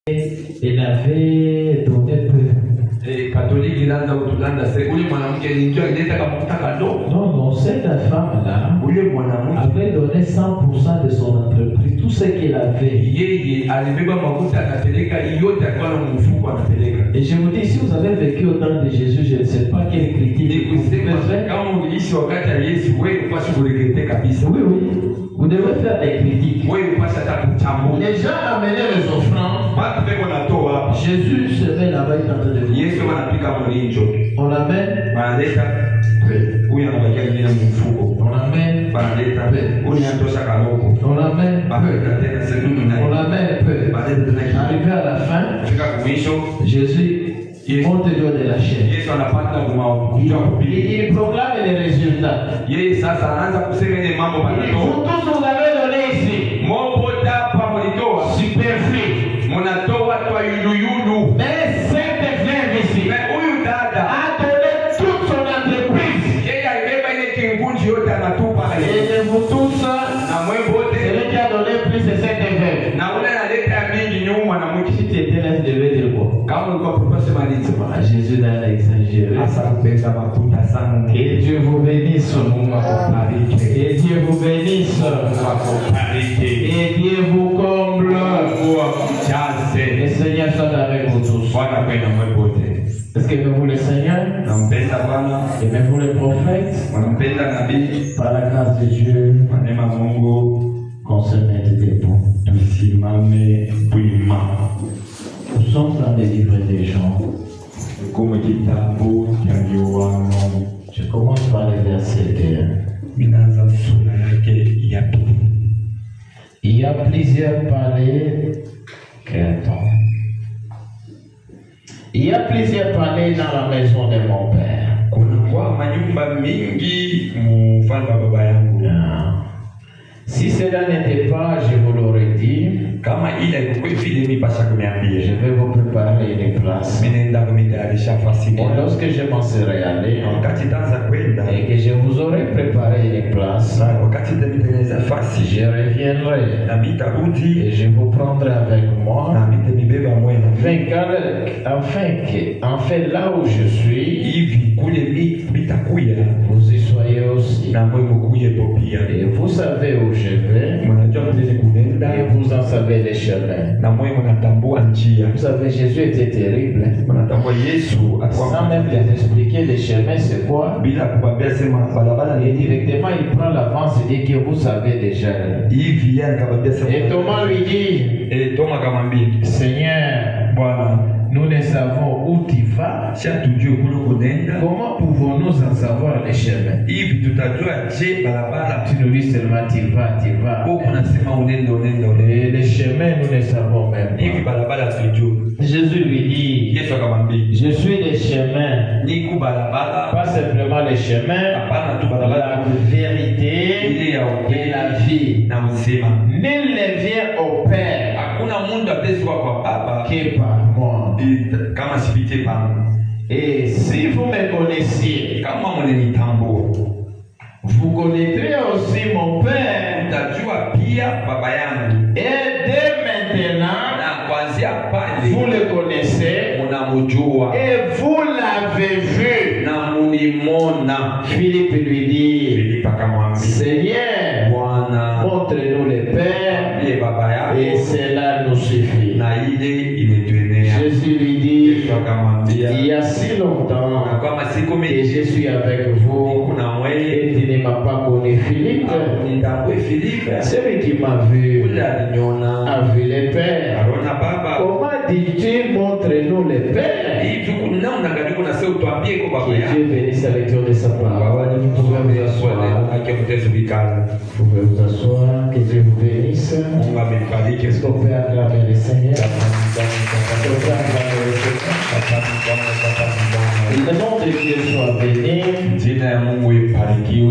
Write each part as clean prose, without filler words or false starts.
il avait donné peu. Non, cette femme-là avait donné 100% de son entreprise, tout ce qu'elle avait. Et je vous dis, si vous avez vécu au temps de Jésus, je ne sais pas quelle critique vous devez faire. Oui, vous devez faire des critiques. Les gens amenaient les offrandes. Jésus se met là-bas, il est en train de dire. On l'amène. On l'amène. On l'amène. On l'amène peu. Arrivé à la fin, Jésus monte de la chair. Il proclame les résultats. Vous tous vous avez donné ici. Superflu. Mais cette frère ici a donné toute son entreprise. Et de vous tous, celui qui a donné plus de cette frère. Si tu étais là, tu devais dire quoi? Jésus n'a exagéré. Que Dieu vous bénisse. Que Dieu vous bénisse. Et Dieu vous comble. Le Seigneur soit avec vous tous. Est-ce que vous le Seigneur? Aimez-vous le prophète? Par la grâce de Dieu, qu'on se mette debout. Nous sommes dans les livres des gens. Je commence par le verset 1. Il y a plusieurs palais. Il y a plusieurs palais dans la maison de mon père. Si cela n'était pas, je vous l'aurais dit, je vais vous préparer une place. Et lorsque je m'en serai allé, et que je vous aurai préparé une place, je reviendrai et je vous prendrai avec moi, enfin là où je suis, vous y soyez aussi. Et vous savez où je vais, et vous en savez les chemins. Vous savez, Jésus était terrible. Sans même les expliquer les chemins, c'est quoi? Et directement, il prend l'avance et dit que vous savez déjà. Et Thomas lui dit, Seigneur, nous ne savons où tu vas. Comment pouvons-nous en savoir les chemins? Tu nous dis seulement tu vas. Et les chemins, nous ne savons même pas. Jésus lui dit, je suis le chemin. Pas simplement le chemin, la vérité et la vie. Nul ne vient au Père que par moi. Et si vous me connaissiez, vous connaîtrez aussi mon Père. Et dès maintenant, vous le connaissez et vous l'avez vu. Philippe lui dit, Seigneur, montre-nous le Père et cela nous suffit. Jésus lui dit, il y a si longtemps que je suis avec vous et tu ne m'as pas connu, Philippe. Celui qui m'a vu a vu le Père. Comment dis-tu, montre-nous le Père? Que Dieu bénisse la lecture de sa parole. Vous pouvez vous asseoir. Vous pouvez vous asseoir. Que Dieu vous bénisse. Est-ce qu'on peut acclamer le Seigneur? Le nom de Dieu soit béni.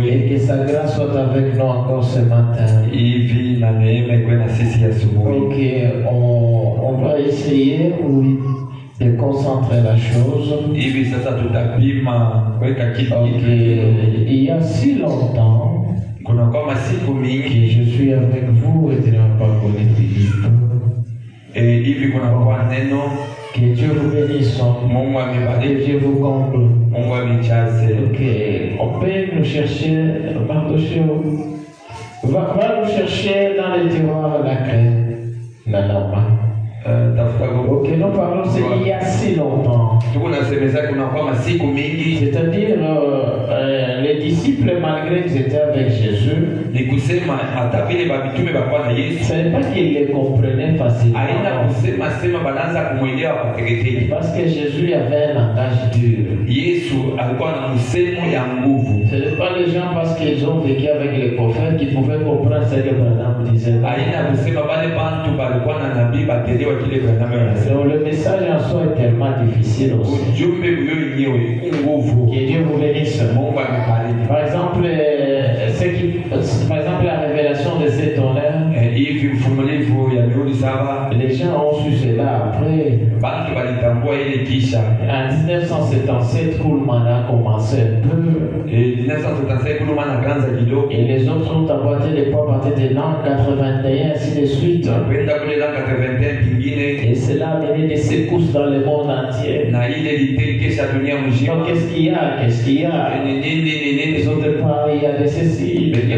Et que sa grâce soit avec nous encore ce matin. Ok, on va essayer de concentrer la chose. Ok, il y a si longtemps que je suis avec vous et tu n'as pas connu Philippe. hivi kuna kwa neno. Que Dieu vous bénisse. Mungu amebariki. Que Dieu vous comble. Mungu amejaze. Ok, on peut nous chercher, Mardocheo. Va nous chercher dans les tiroirs la crème. Nanama. Ok, nous parlons c'est il y a si longtemps. C'est-à-dire les disciples, malgré qu'ils étaient avec Jésus, ce n'est pas qu'ils les comprenaient facilement. Parce que Jésus avait un langage dur. Ce n'est pas les gens parce qu'ils ont vécu avec les prophètes qui pouvaient comprendre ce que Branham disait. Donc, le message en soi est tellement difficile aussi. Que Dieu vous bénisse. Par exemple, la révélation de cet honneur, les gens ont su cela après. En 1977, Kuhlman a commencé un peu. Et les autres ont apporté les poids à partir de l'an 81, ainsi de suite. Et cela a mené des secousses dans le monde entier. Donc qu'est-ce qu'il y a? Les autres parlent, il y a des ceci, il y a des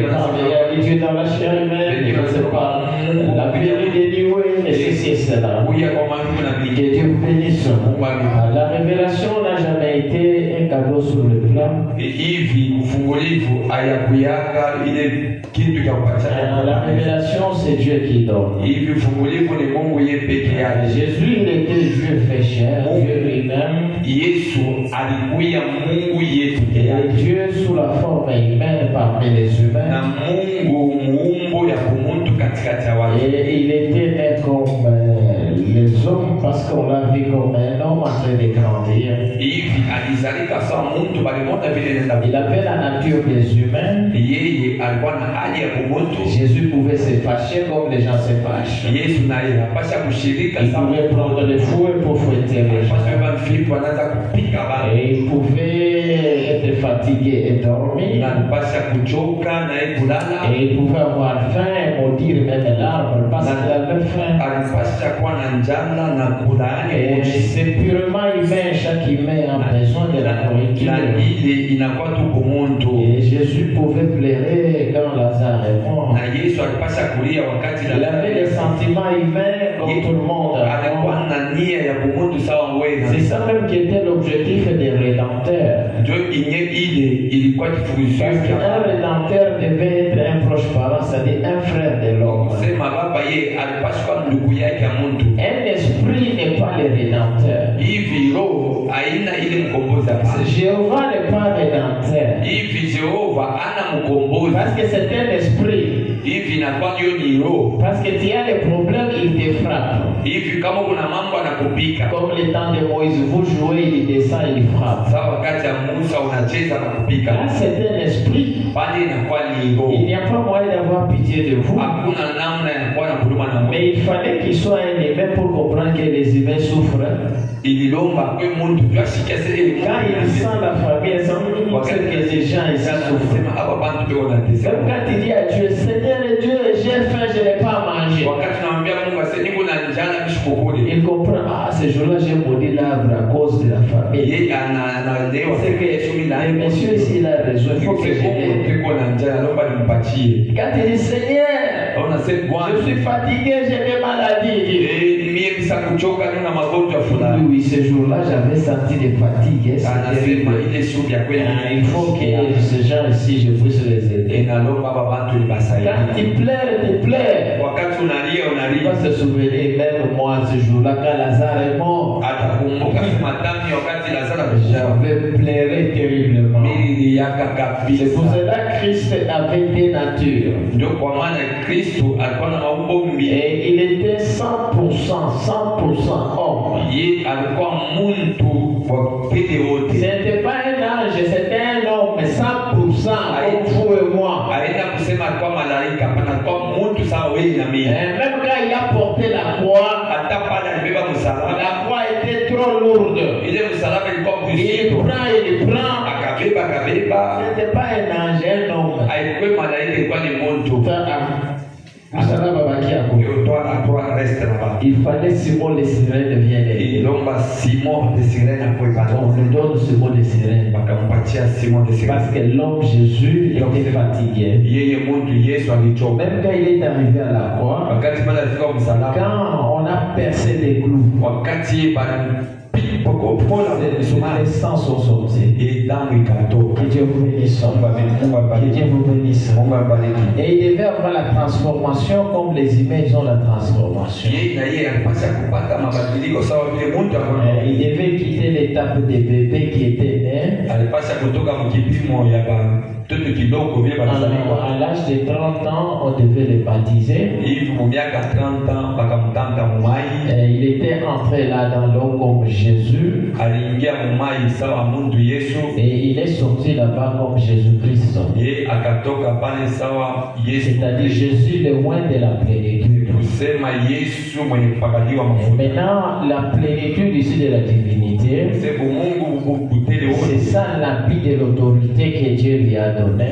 dieux dans la chair humaine, je ne sais pas, la vérité des nuées, et ceci et cela. Que Dieu vous bénisse. La révélation n'a jamais été un cadeau sur le plan. La révélation, c'est Dieu qui donne. Jésus, il était Dieu fait chair, Dieu lui-même. Et Dieu sous la forme humaine parmi les humains. Et il était né comme les hommes parce qu'on l'a vu comme un homme en train de grandir. Il avait la nature des humains. Jésus pouvait se fâcher comme les gens se fâchent. Il pouvait prendre le fouet pour fouetter les gens. Et il pouvait être fatigué et dormir. Et il pouvait avoir faim et maudire même l'arbre parce qu'il avait faim. Et c'est purement humain, chaque humain a besoin de la nourriture. Et Jésus pouvait pleurer quand Lazare est mort. Il avait des sentiments humains comme tout le monde. C'est ça même qui était l'objectif des rédempteurs. Parce qu'un rédempteur devait être un proche parent, c'est-à-dire un frère de l'homme. Un esprit n'est pas le rédempteur. Jéhovah n'est pas rédempteur. Parce que c'est un esprit. Parce que tu as des problèmes, il te frappe. Comme le temps de Moïse, vous jouez, il descend, il frappe. Là, c'est un esprit. Il n'y a pas moyen d'avoir pitié de vous. Mais il fallait qu'il soit un humain pour comprendre que les humains souffrent. Quand il sent la famille, il sent que les gens ici souffrent. Même quand il dit à Dieu, Seigneur Dieu, j'ai faim, je n'ai pas à manger. Il comprend, ce jour-là, j'ai maudit l'arbre à cause de la famille. C'est que le monsieur ici, il a raison. Il faut que je l'aide. Quand il dit, Seigneur, je suis fatigué, j'ai des maladies. Oui, ce jour-là, j'avais senti des fatigues. Il faut que ces gens ici, je puisse les aider. Quand ils pleurent, il va se souvenir, même moi, ce jour-là, quand Lazare est mort, j'avais pleuré terriblement. C'est pour cela que Christ avait des natures. Et il était 100% homme. Ce n'était pas un ange, c'était un homme, 100% comme vous et moi. Même quand il a porté la croix, la croix était trop lourde. Il prend. Ce n'était pas un ange, un homme. Il fallait Simon de Cyrène vienne. On lui donne Simon de Cyrène. Parce que l'homme Jésus était fatigué. Même quand il est arrivé à la croix, quand on a percé des clous, les sangs sont sortis. Que Dieu vous bénisse. Que Dieu vous bénisse. Et il devait avoir la transformation comme les images ont la transformation. Il devait quitter l'étape des bébés qui étaient nés. À l'âge de 30 ans, on devait les baptiser. Il était entré là dans l'eau comme Jésus. Et il est sorti là-bas comme Jésus-Christ. C'est-à-dire Jésus le loin de la plénitude. Et maintenant, la plénitude ici de la divinité, c'est ça l'habit de l'autorité que Dieu lui a donné,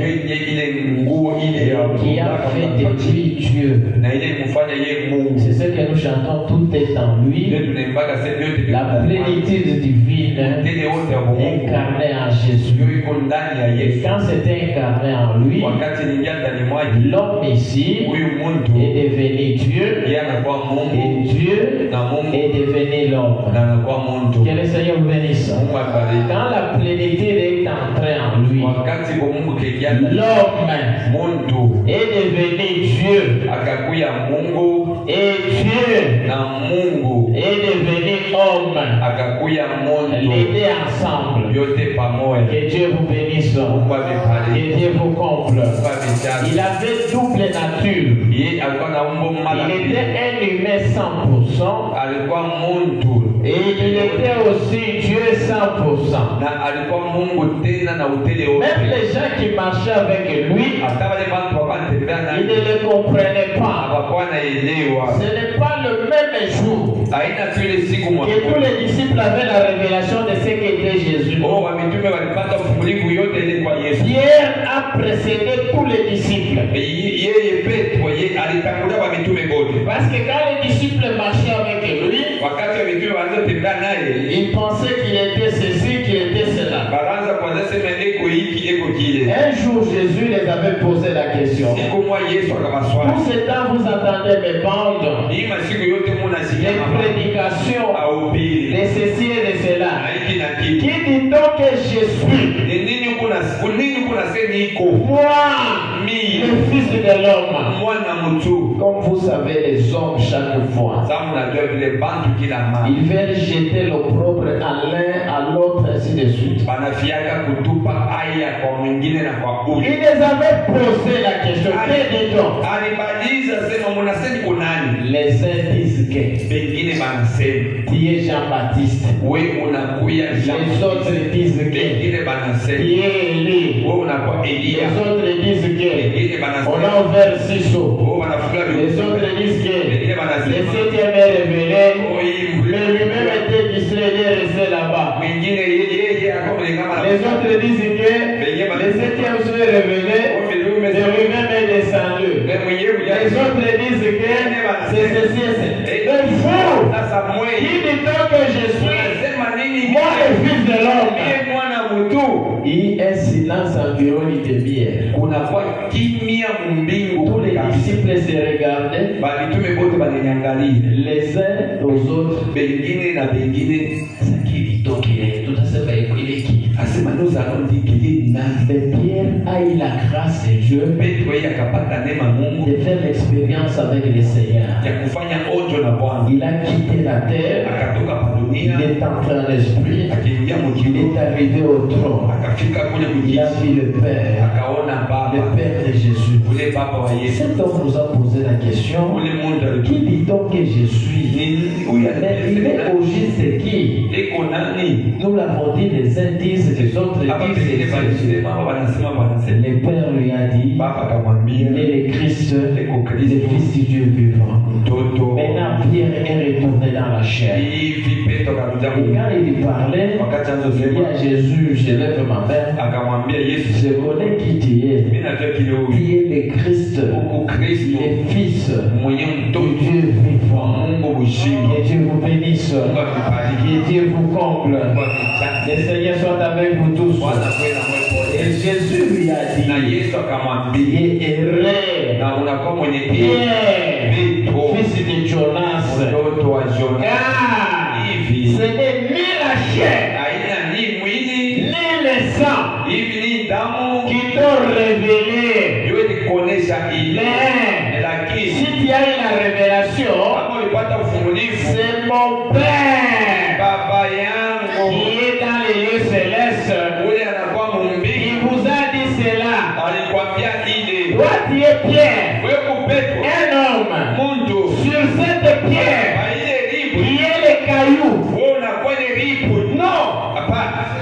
qui a fait de lui Dieu. C'est ce que nous chantons, tout est en lui. La plénitude divine incarnée en Jésus. Et quand c'était incarné en lui, l'homme ici est devenu Dieu. Et Dieu est devenu l'homme. Que le Seigneur vous bénisse. Quand la plénitude est entrée en lui, l'homme est devenu Dieu. Et Dieu est devenu homme. Les deux ensemble. Que Dieu vous bénisse. Que Dieu vous comble. Il avait double nature. Il était un humain 100%. Et il était aussi Dieu 100%. Même les gens qui marchaient avec lui, ils ne le comprenaient pas. Ce n'est pas le même jour que tous les disciples avaient la révélation de ce qu'était Jésus. Pierre a précédé tous les disciples. Parce que quand les disciples marchaient avec lui, ils pensaient qu'il était ceci, qu'il était cela. Un jour, Jésus les avait posé la question. Tout ce temps, vous entendez mes bandes, les prédications, de ceci et de cela. Qui dit donc que je suis? Moi, le Fils de l'homme. Comme vous savez, les hommes, chaque fois, ils veulent jeter l'opprobre à l'un, à l'autre, ainsi de suite. Il les avait posé la question. Que dit-on? Les uns disent que tu es Jean-Baptiste. Les autres disent que tu es Élie. Les autres disent que on a ouvert 6 eaux. Les autres disent que le 7e est révélé. Mais lui-même était distrait, il est resté là-bas. Les autres disent que le 7e est révélé. Mais lui-même est descendu. Les autres disent que c'est ceci et ceci. Mais vous, qui dit donc que je suis? Moi, le Fils de l'homme. Il y a un silence environ une demi-heure. Tous les disciples se regardaient les uns aux autres. Mais Pierre a eu la grâce de Dieu de faire l'expérience avec le Seigneur. Il a quitté la terre. Il est entré en esprit. Il est arrivé au trône. Il a vu le Père de Jésus. Cet homme nous a posé la question, qui dit-on que je suis? Mais il est au juste qui? Nous l'avons dit, les uns disent, les autres disent. Le Père lui a dit, il est le Christ, le Fils du Dieu vivant. Maintenant Pierre est retourné dans dans la chair. Et quand il parlait, il dit à Jésus, je lève ma main, je connais qui tu es. Tu es le Christ, le Fils de Dieu vivant. Que Dieu vous bénisse, que Dieu vous comble. Le Seigneur soit avec vous tous. Et Jésus lui a dit, Pierre, fils de Jonas, car ce n'est ni la chair, ni le sang qui t'ont révélé. Mais si tu as eu la révélation, c'est mon Père qui est dans les lieux célestes. Il vous a dit cela. Toi tu es Pierre, un homme. Sur cette pierre, qui est le caillou. Non,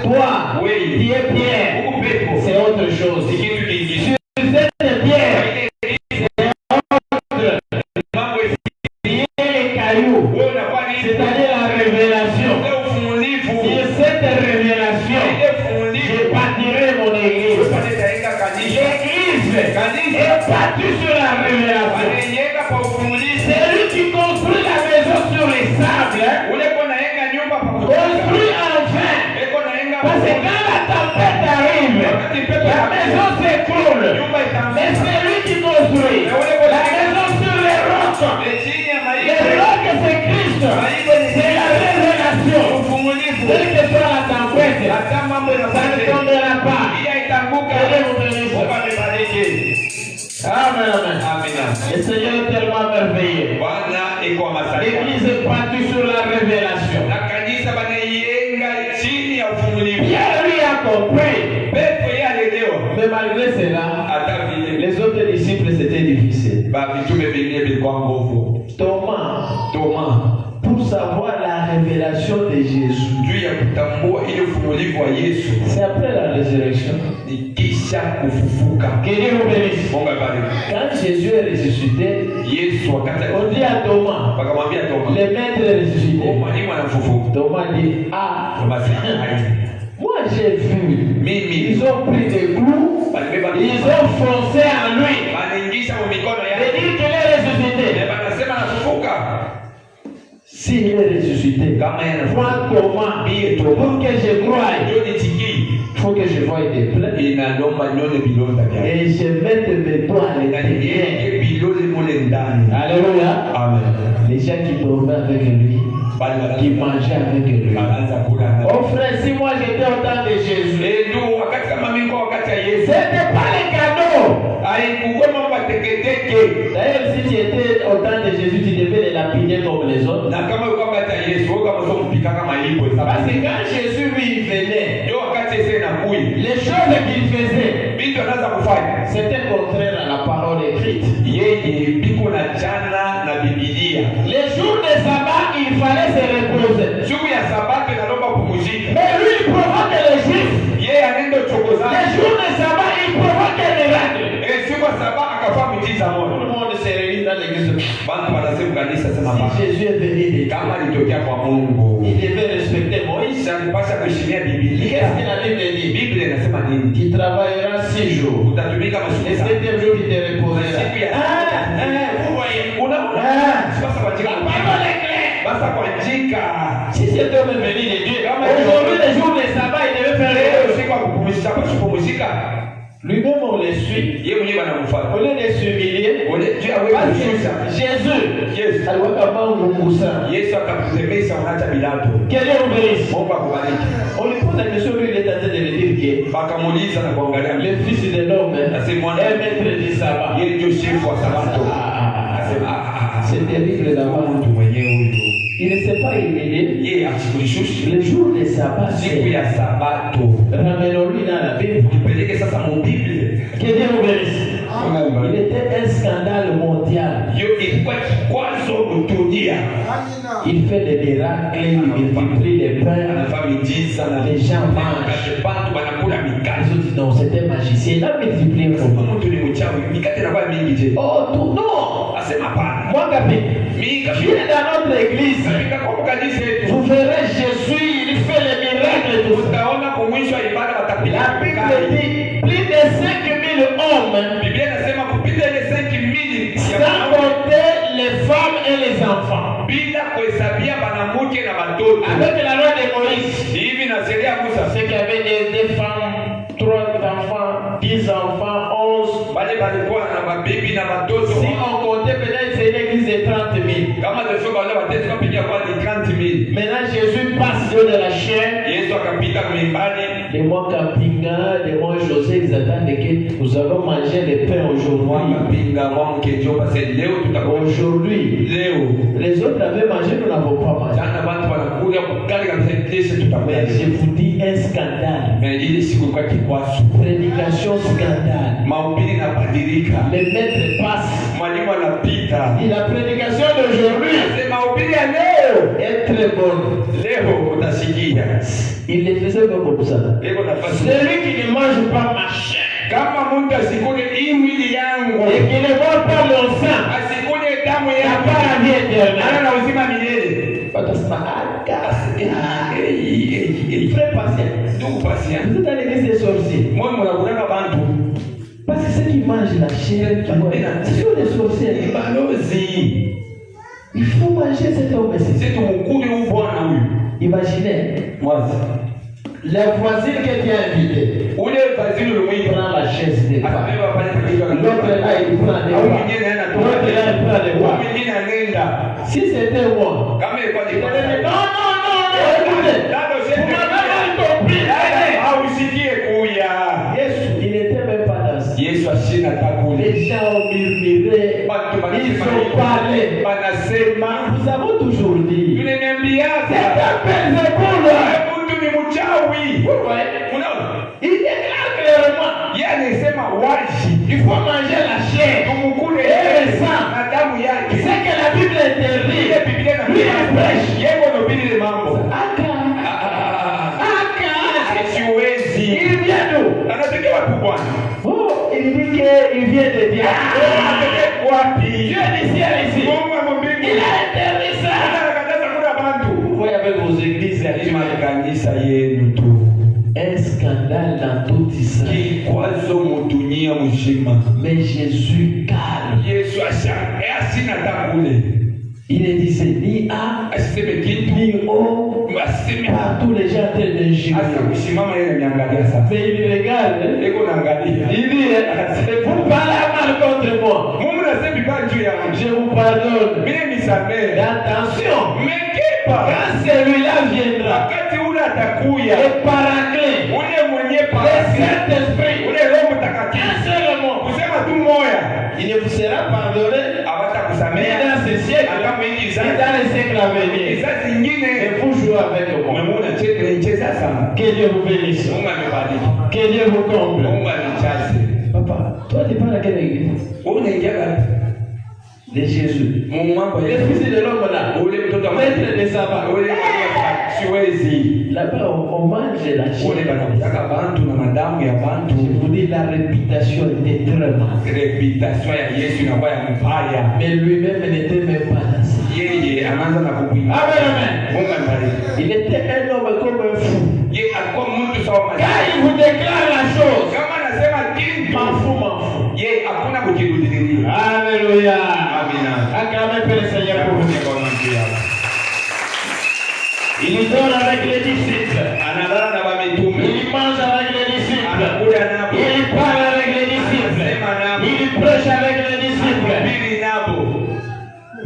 toi, tu es Pierre. C'est autre chose. Sur cette pierre, c'est-à-dire la révélation. Sur cette révélation, je bâtirai mon église. L'église est bâtie sur la révélation. C'est lui qui construit la maison sur les sables. Construit enfin. Parce que quand la tempête arrive, la maison s'écroule. Mais c'est lui qui construit la maison sur les rocs. Les rocs, c'est Christ. C'est la révélation. Quelle que soit la tempête, ça ne tombera pas. Amen, amen. Le Seigneur est tellement merveilleux. L'église est bâtie sur la révélation. Pierre lui a compris. Mais malgré cela, les autres disciples c'était difficile. Thomas, pour savoir la révélation de Jésus, c'est après la résurrection. Que Dieu vous bénisse. Quand Jésus est ressuscité, on dit à Thomas, le maître est ressuscité. Thomas dit, ah, moi j'ai vu, ils ont pris des clous, ils ont foncé en lui. Et dit qu'il est ressuscité. S'il est ressuscité, moi comment pour que je croie, il faut que je voie des plaies et je mette mes doigts à l'intérieur. Alléluia. Amen. Les gens qui dormaient avec lui, qui mangeaient avec lui. Oh frère, si moi j'étais au temps de Jésus, c'était pas les cadeaux. D'ailleurs, si tu étais au temps de Jésus, tu devais les lapider comme les autres. Parce que quand Jésus lui venait, les choses qu'il faisait, c'était contraire à la parole écrite. Les jours de sabbat, il fallait se reposer. Mais lui, il provoque les juifs. Les jours de sabbat, il provoque les miracles. Tout le monde se réunit dans l'église. Si Jésus est venu, il devait respecter Moïse. Qu'est-ce que la Bible dit? Tu travailleras 6 jours. Et 7e jour, il te reposera. Vous voyez, la parole est claire. Si cet homme est venu de Dieu, aujourd'hui, les jours de sabbat, il devait faire rien. Lui-même, on le suit. Au lieu de s'humilier, Jésus, quel est le bénisse? On lui pose la question, lui, il est en train de lui dire que le fils de l'homme est maître du sabbat. C'est terrible d'avoir. Il ne s'est pas humilié. Le jour de sabbat, ramènons-lui dans la Bible. Que Dieu vous bénisse. Il était un scandale mondial. Il fait des miracles, il multiplie les pains, les gens mangent. Les autres disent non, c'était magicien. Il a multiplié. Oh, tout, non. Moi, Viens dans notre église. Vous verrez Jésus, il fait les miracles et tout ça. La Bible dit plus de 5000 hommes, sans compter les femmes et les enfants. Avec la loi de Moïse, c'est qu'il y avait des femmes, 3 enfants, 10 enfants, 11. Si on comptait peut-être c'est une église de 30 000. Maintenant Jésus passe sur de la chair. Les mois Kapinga, les mois José, ils attendent que nous allons manger le pain aujourd'hui. Les autres avaient mangé, nous n'avons pas mangé. Mais je vous dis un scandale. Prédication scandale. Le maître passe. Et la prédication d'aujourd'hui est très bonne. Il les faisait comme ça. Celui qui ne mange pas ma chair et qui ne mange pas mon sang n'a pas la vie éternelle. Frère patient. Vous êtes dans l'église des sorciers. Parce que ceux qui mangent la chair, ce sont des sorciers. Il faut manger cet homme. Imaginez. La voisine que tu as invitée, il prend la chaise des pas. L'autre là, il prend des pas. L'autre là, il prend des pas. Si c'était moi, il dirait non, écoutez, vous m'avez mal compris. Il n'était même pas dans ça. Les gens ont murmuré, ils ont parlé. Nous avons toujours dit, c'est un Belzéboul. Il déclare clairement, il faut manger la chair et le sang. C'est que la Bible interdit. Lui, il prêche. Il vient d'où? Oh, il dit qu'il vient de Dieu. Dieu du ciel ici. Il a interdit ça. Vous voyez avec vos églises, un scandale dans tout Israël. Mais Jésus calme. Il ne disait ni A, ni O, partout les gens étaient de juger. Mais il regarde, il dit, vous parlez mal contre moi. Je vous pardonne. Mais attention, quand celui-là viendra, le Paraclet, le Saint-Esprit, un seul mot, il ne vous sera pardonné, mais dans ce siècle, et dans les siècles à venir, et vous jouez avec moi. Que Dieu vous bénisse. Que Dieu vous comble. Papa, toi tu parles à quelle église? De Jésus. Le fils de l'homme là. Maître de sabbat. Là-bas on mange la chair. Je vous dis la réputation était très mal. Mais lui-même n'était même pas dans ça. Amen. Il était un homme comme un fou. Quand il vous déclare la chose, m'en fous. Alléluia. Acclamez le Seigneur pour vous. Il dort avec les disciples. Il mange avec les disciples. Il parle avec les disciples. Il prêche avec les disciples.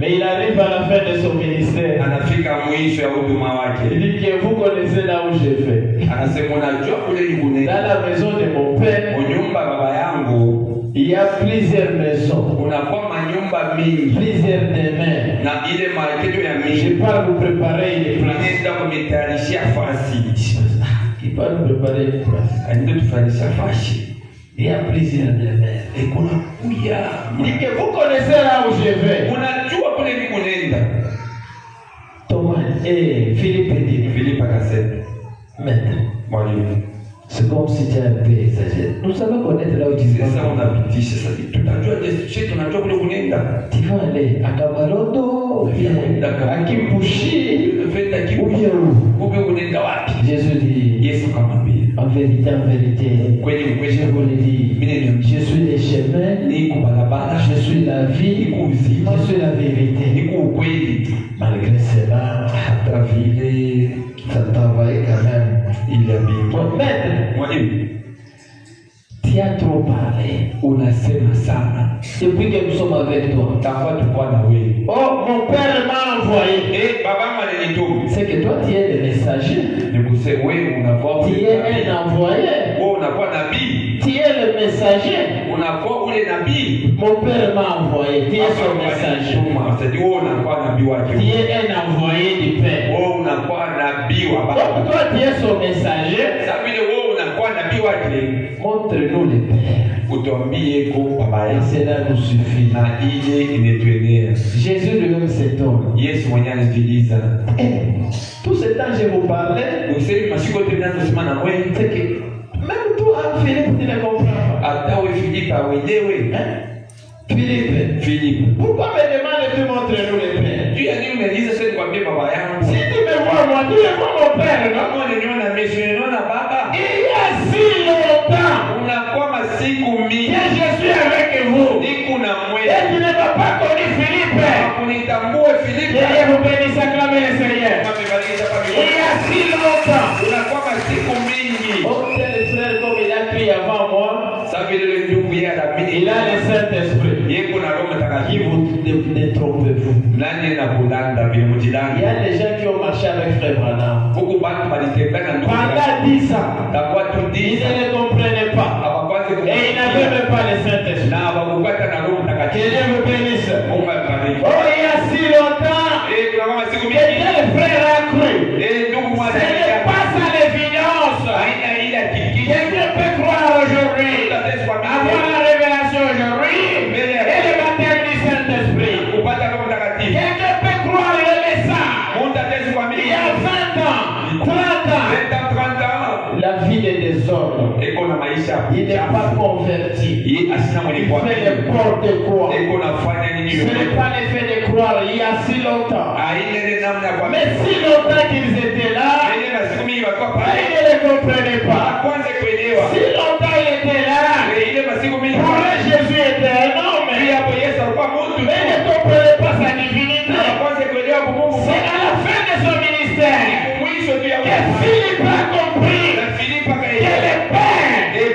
Mais il arrive à la fin de son ministère. Il dit que vous connaissez là où j'ai fait. Dans la maison de mon père, il y a plusieurs maisons. Plusieurs demeures. Je parle vous préparer une place. Il parle vous préparer une place. Il y a plusieurs demeures. Il dit que vous connaissez là où je vais. Thomas et Philippe dit. Maître. C'est comme si tu as un peu exagéré. Nous savons connaître là où tu vas. C'est ça, on a dit, c'est ça. Tu vas aller à Kamarodo, à Kipushi, Jésus dit, en vérité, je vous le dis, je suis le chemin, je suis la vie, je suis la vérité. Malgré cela, ça travaille quand même. Il a mis. Mon maître, tu as trop parlé. Unasema sana. Depuis que nous sommes avec toi. Oh, mon père m'a envoyé. C'est que toi, tu es le messager. Tu es un envoyé. Tu es le messager. Mon père m'a envoyé. Tu es son messager. Tu es un envoyé du Père. Donc toi, tu es son messager. Montre-nous le Père. Et cela nous suffit. Jésus lui-même s'est homme. Tout ce temps je vous parlais, c'est que même toi, Philippe, tu ne comprends pas. Philippe, pourquoi me demandes de montrer-nous le Père? Si tu me vois, moi, tu me vois mon Père, non? Il y a si longtemps que je suis avec vous. Et tu ne m'as pas connu Philippe. Que Dieu vous bénisse, acclamez le Seigneur. Il y a si longtemps. Oh, tel frère, comme il a crié avant moi, il a le Saint-Esprit. Qui vous détrompez-vous? Il y a des gens qui ont marché avec Frère Branham pendant 10 ans. Ils ne le comprenaient pas. Et ils n'avaient même pas le Saint-Esprit. Que Dieu vous bénisse. Oh, il y a si longtemps que tel frère a cru. Ce n'est pas ça l'évidence. Quelqu'un peut croire aujourd'hui, avoir la révélation aujourd'hui, et le baptême du Saint-Esprit. Quelqu'un peut croire le message. Il y a 20 ans, 30 ans, la vie de désordre. Il n'est pas converti. Il fait n'importe quoi. Ce n'est pas l'effet de croire il y a si longtemps. Mais si longtemps qu'ils étaient là, ils ne le comprenaient pas. Si longtemps il était là, pour eux Jésus était un homme. Mais ils ne comprenaient pas sa divinité. C'est à la fin de son ministère que Philippe a compris que le Père est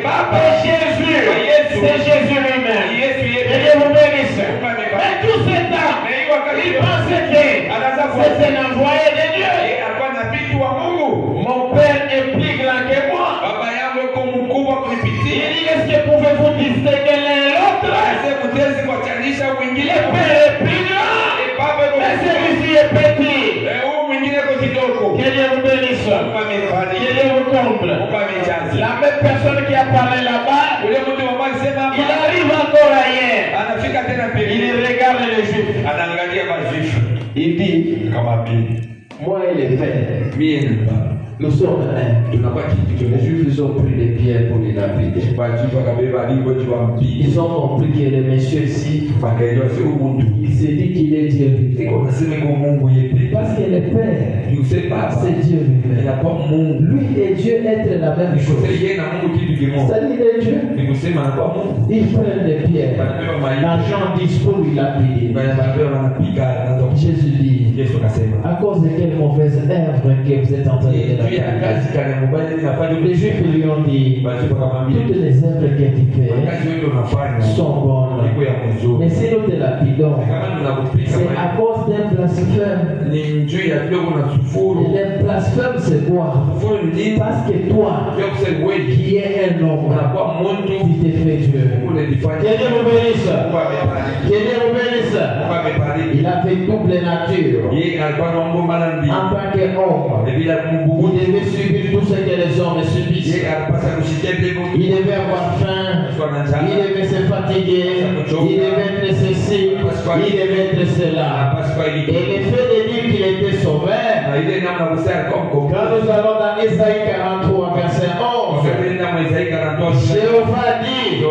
Jésus. C'est Jésus lui-même. Et Dieu vous bénisse. Mais tout ce temps, il pensait que c'est un envoyé de Dieu. Mon Père est plus grand que moi. Il dit, est-ce que pouvez-vous distinguer l'un et l'autre? Le Père est plus grand, mais celui-ci est petit. Que Dieu vous bénisse. Que Dieu vous comble. La même personne qui a parlé là-bas, il arrive encore ailleurs. Il regarde les Juifs. Il dit, moi et les Pères, nous sommes un. Les Juifs, ils ont pris les pierres pour les lapider. Ils ont compris que le monsieur ici, il s'est dit qu'il est Dieu vivant. Parce que le Père, c'est Dieu vivant. Lui et Dieu être la même chose. C'est-à-dire les Dieu. Ils prennent les pierres. L'argent dispose pour lapider. Jésus dit, à cause de quelle mauvaise œuvre que vous êtes en train de lapider. Les Juifs lui ont dit, toutes les œuvres que tu fais sont bonnes. Mais si nous te lapidons, c'est à cause d'un blasphème. Et le blasphème, c'est quoi? Parce que toi, qui es un homme, tu t'es fait Dieu. Que Dieu vous bénisse. Que Dieu vous bénisse. Il avait double nature. En tant qu'homme, il devait subir tout ce que les hommes subissent. Il devait avoir faim. Il devait se fatiguer. Il devait être ceci. Il devait être cela. Et le fait de dire qu'il était sauvé, quand nous allons dans Isaïe 43, verset 11, Jéhovah dit,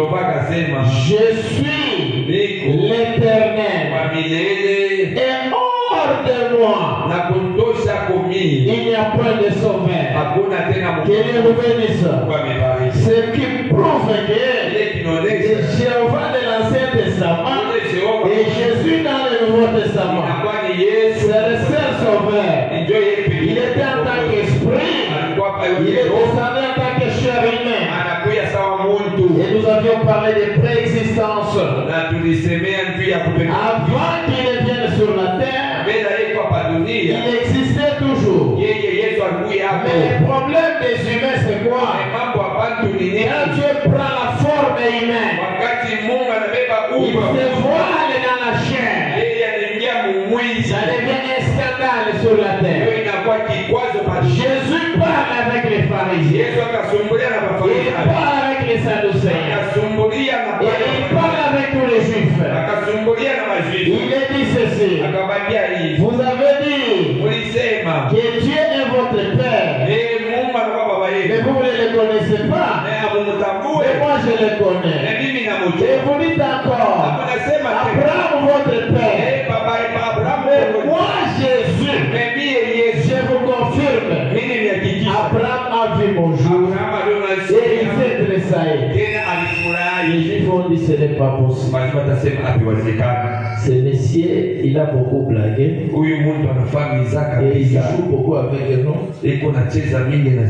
je suis l'Éternel. Et hors de moi, il n'y a point de sauveur. Que Dieu vous bénisse. Ce qui prouve que Jéhovah de l'Ancien Testament et Jésus dans le Nouveau Testament, c'est le seul sauveur. Il était en tant qu'esprit, il est descendu en tant que chair humaine. Et nous avions parlé de préexistence. Avant qu'il vienne sur la terre, il existait toujours. Mais le problème des humains, c'est quoi? Quand Dieu prend la forme humaine, il se voile dans la chair. Ça devient un scandale sur la terre. Jésus parle avec les pharisiens. Il parle avec les sadducéens. Et il parle avec tous les juifs. Il a dit ceci. Vous avez dit que Dieu est votre Père. Mais vous ne le connaissez pas. Mais moi je le connais. Et vous dites encore, Abraham votre Père. Mais moi Jésus, je vous confirme, Abraham a vu mon jour et il s'est tressaillé. Les Juifs ont dit ce n'est pas possible. Ce messier, il a beaucoup blagué et il joue beaucoup avec nous.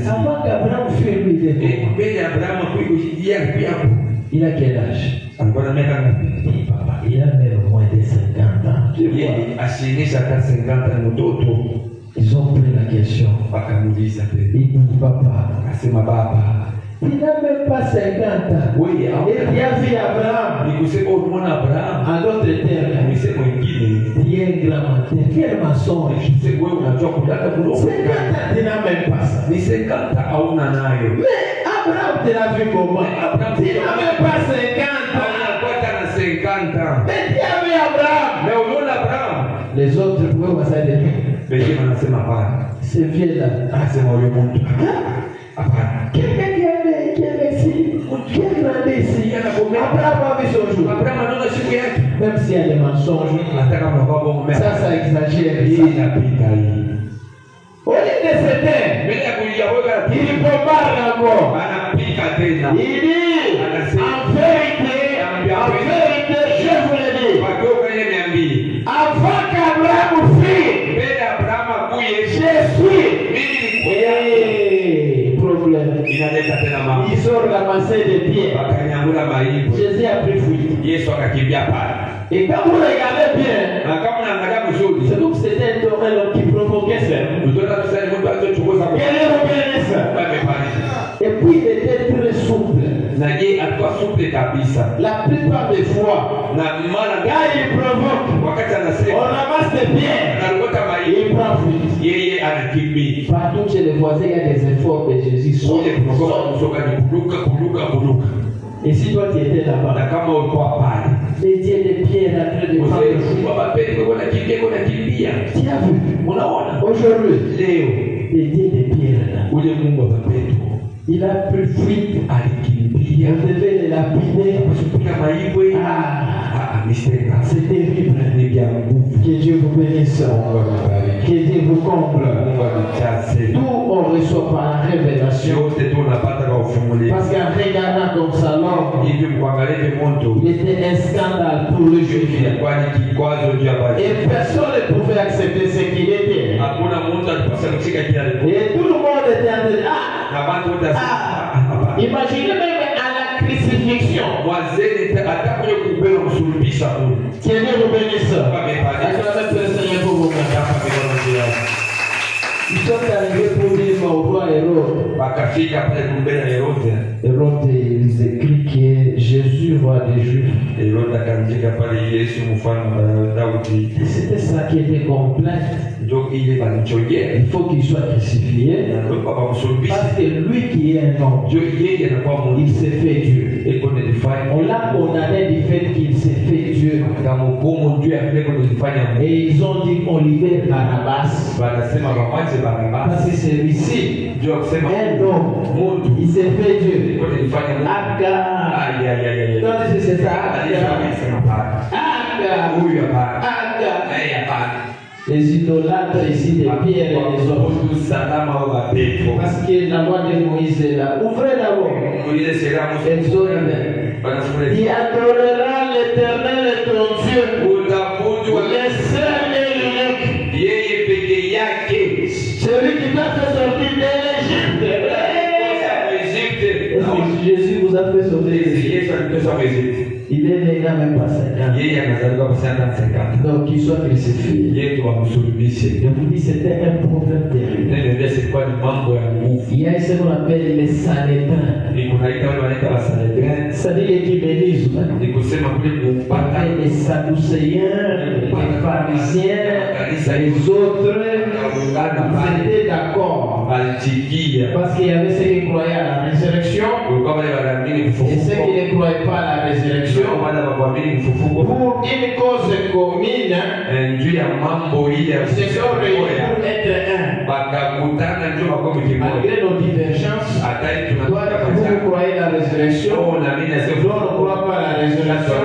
Avant qu'Abraham fût lui il a quel âge? Il a même moins de 50 ans. Ils ont pris la question. Il dit papa. Il n'a même pas 50 ans. Et il a vu Abraham. En d'autres termes, il est un grand menteur. Quel mensonge. 50 ans, il n'a même pas ça. Mais Abraham, tu l'as vu comment? Il n'a même pas 50 ans. Mais tu as vu Abraham. Les autres pouvaient voir ça de lui. C'est vieux là. Quelqu'un qui est ici, qui est grandi ici, Abraham a vu son jour. Même s'il y a des mensonges, ça exagère. Au lieu de c'était, il bombarde encore. Il dit, en vérité, je vous le dis, avant qu'Abraham fût, je suis. Problème. Ils ont ramassé des pierres. Jésus a pris fuite. Et quand vous regardez bien, c'est comme c'était un torrent qui provoquait ça. Et puis il était très souple. La plupart des fois, quand il provoque, on ramasse des pierres. Il prend fuite. Partout chez les voisins, il y a des efforts de Jésus. Et si toi tu étais là-bas, les dieux des pierres en train de prendre le fruit. Tu as vu? Aujourd'hui, les dieux des pierres là. Il a pris fuite. On devait les lapider. C'est terrible. Que Dieu vous bénisse. Que Dieu vous comble. Tout on reçoit par la révélation. Parce qu'en regardant comme ça l'homme, il était un scandale pour le juif. Et personne ne pouvait accepter ce qu'il était. Et tout le monde était en train de imaginez même à la crucifixion. Que Dieu vous bénisse. Ils sont arrivés pour dire au roi Hérode. Hérode, ils écrit que Jésus, roi des Juifs. C'était ça qui était complexe. Il faut qu'il soit crucifié. Parce que lui qui est un homme, il s'est fait Dieu. On l'a condamné du fait qu'il s'est fait Dieu. Et ils ont dit qu'on libère Barabbas. Parce que celui-ci, Un homme, il s'est fait Dieu. Agar. Donc c'est ça. Agar. Les idolâtres ici de Pierre et les autres. Parce que la loi de Moïse est là. Ouvrez d'abord. Exode 20. Il adorera l'Éternel ton Dieu. Le seul et l'unique. Celui qui t'a fait sortir de l'Égypte. Jésus vous a fait sortir de l'Égypte. Il est né, il n'a même pas 5 ans. Donc qu'il soit crucifié. Je vous dis, c'était un problème terrible. Il y a ce qu'on appelle les Salétains. C'est-à-dire l'écuménisme. Les Sadducéens, les pharisiens, les autres, ils étaient d'accord. Parce qu'il y avait ceux qui croyaient à la résurrection et ceux qui ne croyaient pas à la résurrection. Pour une cause commune, se sont réunis pour être un. Malgré nos divergences, vous croyez à la résurrection, l'autre ne croit pas à la résurrection,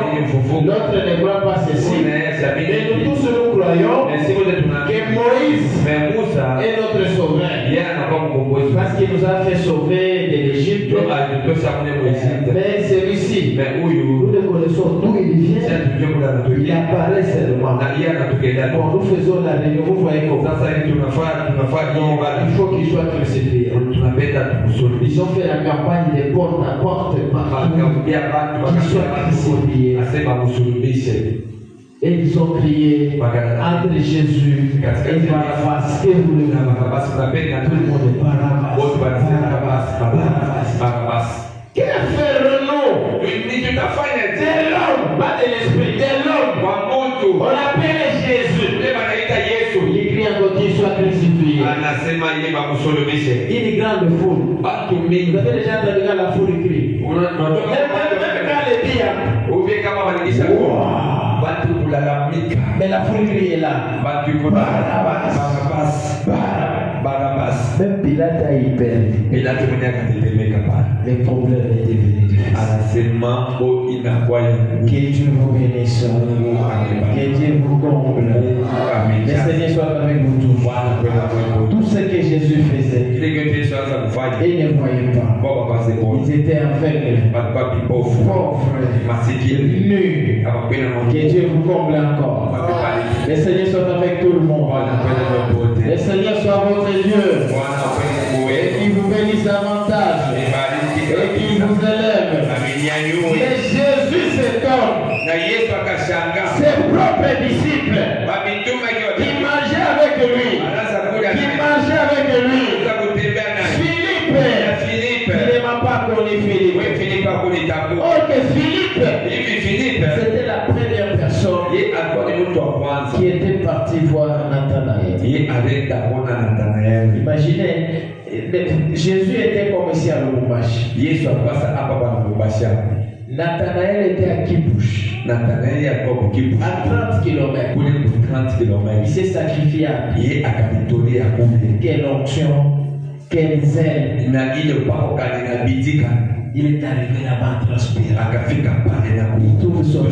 l'autre ne croit pas ceci. Mais nous tous nous croyons que Moïse est notre sauveur. Parce qu'il nous a fait sauver de l'Égypte. Mais celui-ci, nous le connaissons d'où il vient. Il apparaît seulement. Bon, nous faisons la réunion, vous voyez comment. Il faut qu'il soit crucifié. Ils ont fait la campagne de porte à porte qu'il soit crucifié. Et ils ont crié entre Jésus et Barabbas. Et vous le voyez. Tout le monde est Barabbas. Que faire-nous? De l'homme, pas de l'esprit, de l'homme. On appelle Jésus. Il crie encore qu'il soit crucifié. Une grande foule. Vous avez déjà entendu quand la foule crie. Même quand les filles. Mais la foule crie est là. Barabbas. Même Pilate a eu peur. Les problèmes étaient venus. Que Dieu vous bénisse. Que Dieu vous comble. Le Seigneur soit avec vous tous. Tout ce que Jésus faisait, ils ne voyaient pas. Ils étaient aveugles, pauvres, nus. Que Dieu vous comble encore. Le Seigneur soit avec tout le monde. Le Seigneur soit votre Dieu. Et qu'il vous bénisse davantage. Et qu'il vous élève. Mais Jésus s'étonne. Ses propres disciples qui mangeaient avec lui. Philippe, il ne m'a pas connu Philippe. Or que Philippe, c'était la première personne qui était partie voir Nathanaël. Imaginez, Jésus était comme ici à Lubumbashi. Nathanaël était à Kibush. À 30 km. Il s'est sacrifié à pied. Quelle onction, quel zèle. Il est arrivé là-bas à transpirer. Il trouve son ami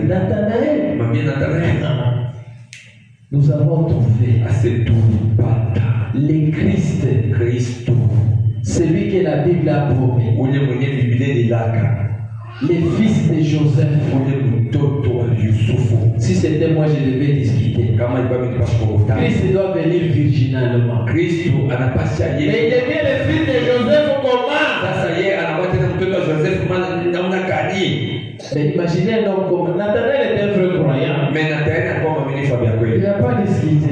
Nathanaël. Nous avons trouvé le Christ, celui que la Bible a promis, le fils de Joseph. Si c'était moi, je devais discuter. Christ doit venir virginalement. Mais il devient le fils de Joseph comment? Mais imaginez un homme comme Nathanaël est un vrai croyant. Il n'a pas discuté.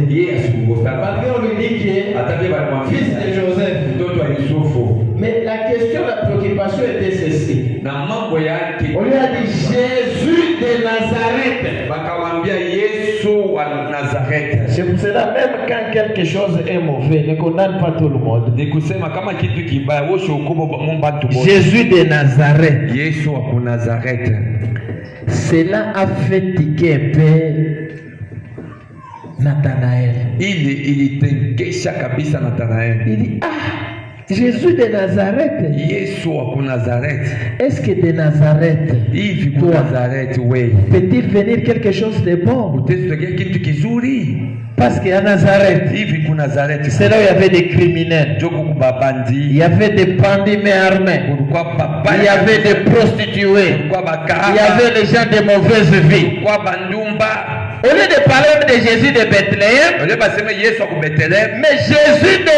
Malgré on lui dit qu'il est fils de Joseph. Mais la question, la préoccupation était ceci. On lui a dit Jésus de Nazareth. C'est pour cela, même quand quelque chose est mauvais, ne condamne pas tout le monde. Jésus de Nazareth. Cela a fait tiquer un peu Nathanaël. Il tenkesha kabisa Nathanaël. Il dit, Jésus de Nazareth. Yesu wa Nazareth. Est-ce que de Nazareth, hivi ku Nazareth wewe, peut-il venir quelque chose de bon? Utatokea kitu kizuri? Parce qu'à Nazareth, hivi ku Nazareth, c'est là où il y avait des criminels. Il y avait des bandits mais armés. Il y avait des prostituées. Il y avait des gens de mauvaise vie. Au lieu de parler de Jésus de Bethléem, mais Jésus de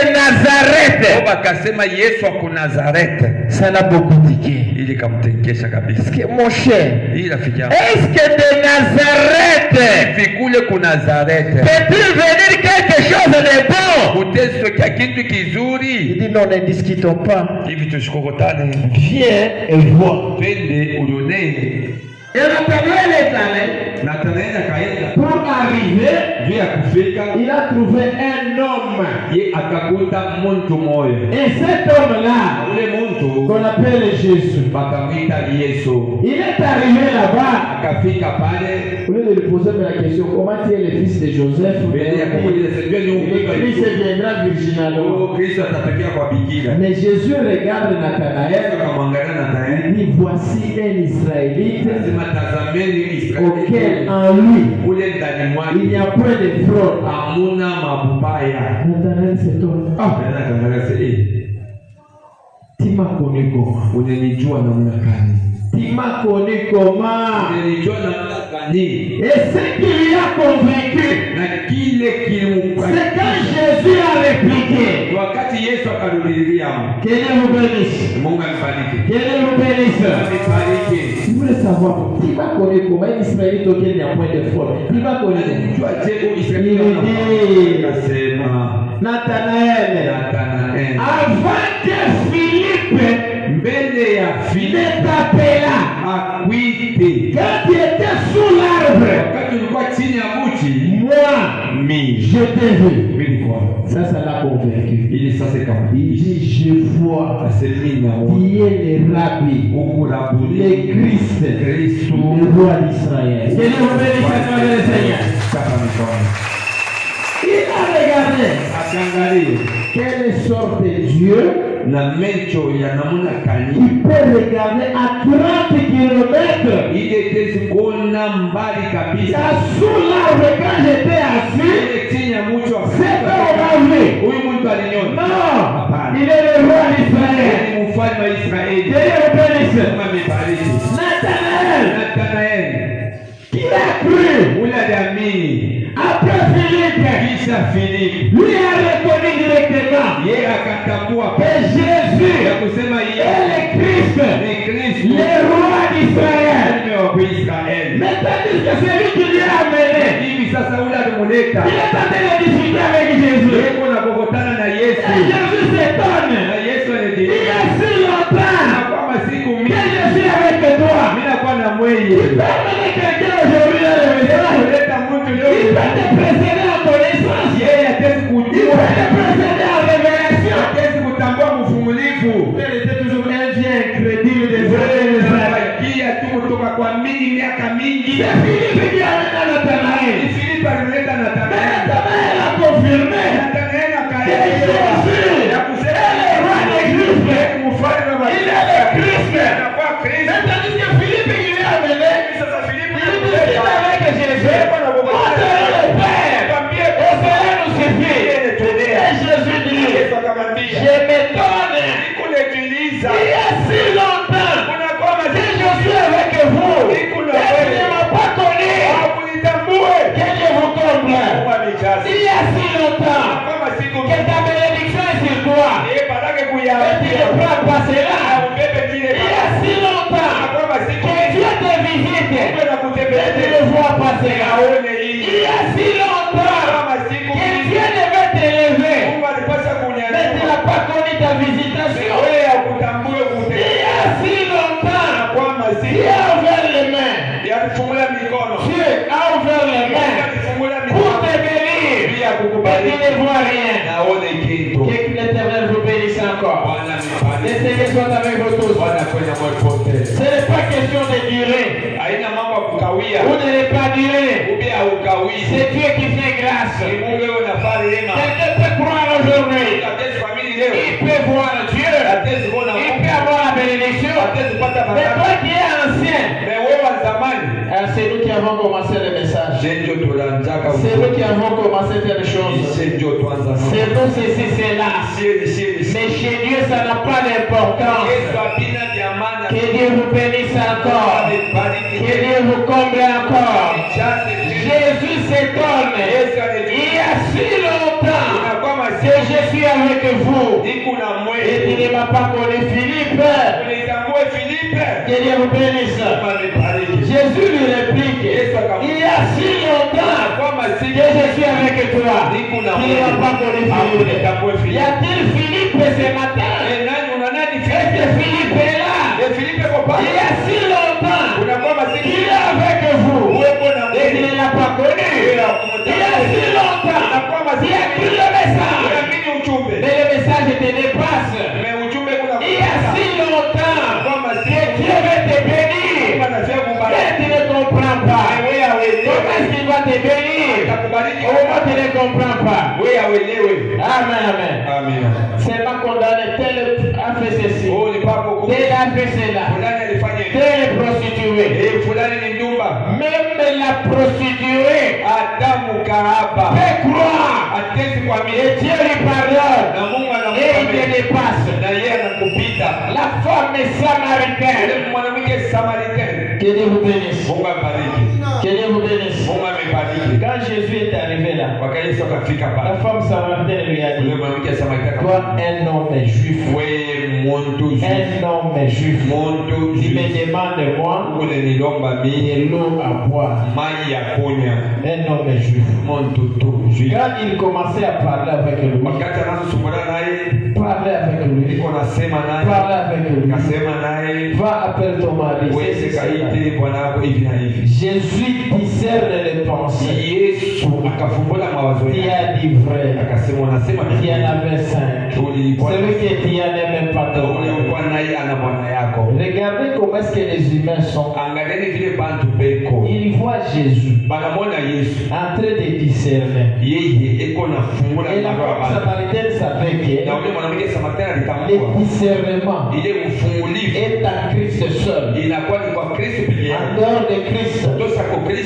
Nazareth, ça l'a beaucoup tiqué. Est-ce que mon cher, est-ce que de Nazareth peut-il venir quelque chose de bon? Il dit non, ne discutons pas. Viens et vois. Et Nathanaël est allé. Pour arriver, il a trouvé un homme. Et cet homme-là, qu'on appelle Jésus, il est arrivé là-bas. Au lieu de lui poser la question, comment tu es le fils de Joseph? Christ viendra virginalement. Mais Jésus regarde Nathanaël. Il dit, voici un Israélite auquel en lui il n'y a point de fraude. Nathanaël c'est toi. Tu m'as connu comment? Tu m'as connu comment? Et ce qui lui a convaincu, c'est quand Jésus a répliqué. Que Dieu vous bénisse. Que Dieu vous bénisse. Vous voulez savoir, tu m'as connu comment? Un Israélite auquel il n'y a point de fraude. Tu m'as connu. Il dit, Nathanaël, avant que Philippe ne t'appela, quand tu étais sous l'arbre, moi, je t'ai vu. Ça l'a convaincu. Il dit, je vois qui est le Rabbi, le Christ, le roi d'Israël. Que Dieu vous bénisse, le Seigneur. Il a regardé quelle sorte de Dieu il peut regarder à 30 kilomètres. Sous l'arbre, quand j'étais assis, c'est pas on m'a vu. Non, il est le roi d'Israël. Nathanaël, qui a cru? Après Philippe, lui a reconnu directement que Jésus est le Christ, le roi d'Israël. Mais tandis que c'est lui qui lui a amené, il est en train de discuter avec Jésus. Et Jésus s'étonne. Il y a si longtemps que je suis avec toi. Il permet quelqu'un aujourd'hui dans le message. Il va te précéder en connaissance. Il va te précéder en révélation. Elle était toujours un Dieu incrédule des années. C'est Philippe qui amène Nathanaël. Nathanaël a confirmé que Jésus est le roi des Christ. Il est le Christ. Mais tandis que Philippe qui lui a amené, il discute avec Jésus. Je m'étonne. Il y a si longtemps que je suis avec vous et que je ne m'ai pas connu. Que Dieu vous comble. Il y a si longtemps que ta bénédiction est sur toi et tu ne prends pas cela. Il y a si longtemps que Dieu te visite et tu ne vois pas cela. Il y a si longtemps que Dieu devait t'élever. Mais tu n'as pas connu ta visitation. Il y a si longtemps, Dieu a ouvert les mains. Dieu a ouvert les mains pour te bénir. Mais tu ne vois rien. Que l'Éternel vous bénisse encore. Le Seigneur soit avec vous tous. Ce n'est pas question de durer ou de ne pas durer. C'est Dieu qui fait grâce. Quelqu'un peut croire aujourd'hui. Il peut voir Dieu. Il peut avoir la bénédiction. Mais toi qui es ancien, c'est nous qui avons commencé le message. C'est nous qui avons commencé telle chose. C'est nous, ceci, c'est là. Mais chez Dieu, ça n'a pas d'importance. Que Dieu vous bénisse encore. Que Dieu vous comble encore. Jésus s'étonne. Il y a si longtemps que je suis avec vous. Et il ne m'a pas connu Philippe. Que Dieu vous bénisse. Jésus lui réplique. Il y a si longtemps que je suis avec toi. Il ne m'a pas connu Philippe. Y a-t-il Philippe ce matin? Est-ce que Philippe est là? Il y a si longtemps qu'il est avec vous. Et qu'il ne l'a pas connu. Il y a si longtemps. Il y a plus le message. Mais le message te dépasse. Il y a si longtemps que Dieu veut te bénir. Mais tu ne comprends pas. Comment est-ce qu'il va te bénir? Comment tu ne comprends pas? Amen, amen. C'est pas condamné. Tel a fait ceci. Tel a fait cela. Tel est prostitué. Même la prostituée peut croire. Et Dieu lui pardonne. Et il te dépasse. La femme est samaritaine. Que Dieu vous bénisse. Que Dieu vous bénisse. Quand Jésus est arrivé là, la femme samaritaine lui a dit, toi un homme juif, un homme juif, il me demande moi de l'eau à boire. Un homme juif. Quand il commençait à parler avec lui, parler avec lui, va appeler ton mari. Jésus discerne les pensées. Il a dit vrai. Il y en avait 5. Celui qui dit il n'y en a même pas d'autre. Regardez comment est-ce que les humains sont. Ils voient Jésus en train de discerner. Et la femme samaritaine savait que le discernement est en Christ seul. En dehors de Christ,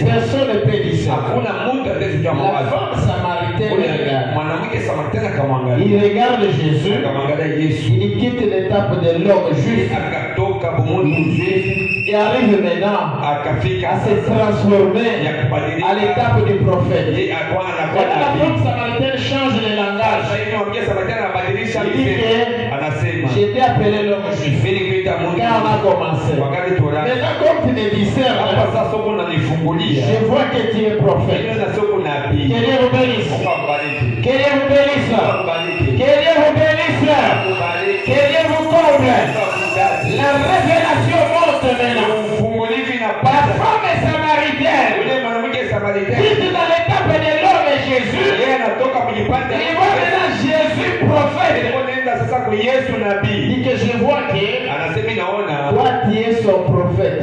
personne ne peut discerner. La femme samaritaine regarde. Il regarde Jésus. Il quitte l'étape de l'homme juif. Et arrive maintenant à se transformer à l'étape du prophète. Et la femme samaritaine change le langage. Il dit que j'étais appelé l'homme juif. Quand on a commencé. Maintenant, comme tu me discernes, je vois que tu es prophète. Que Dieu vous bénisse. Que Dieu vous bénisse. Que Dieu vous bénisse. Que Dieu vous comble. La révélation monte maintenant. La femme samaritaine. Quitte dans l'étape de l'homme et Jésus. Il voit maintenant Jésus prophète. Il dit que je vois que toi tu es son prophète.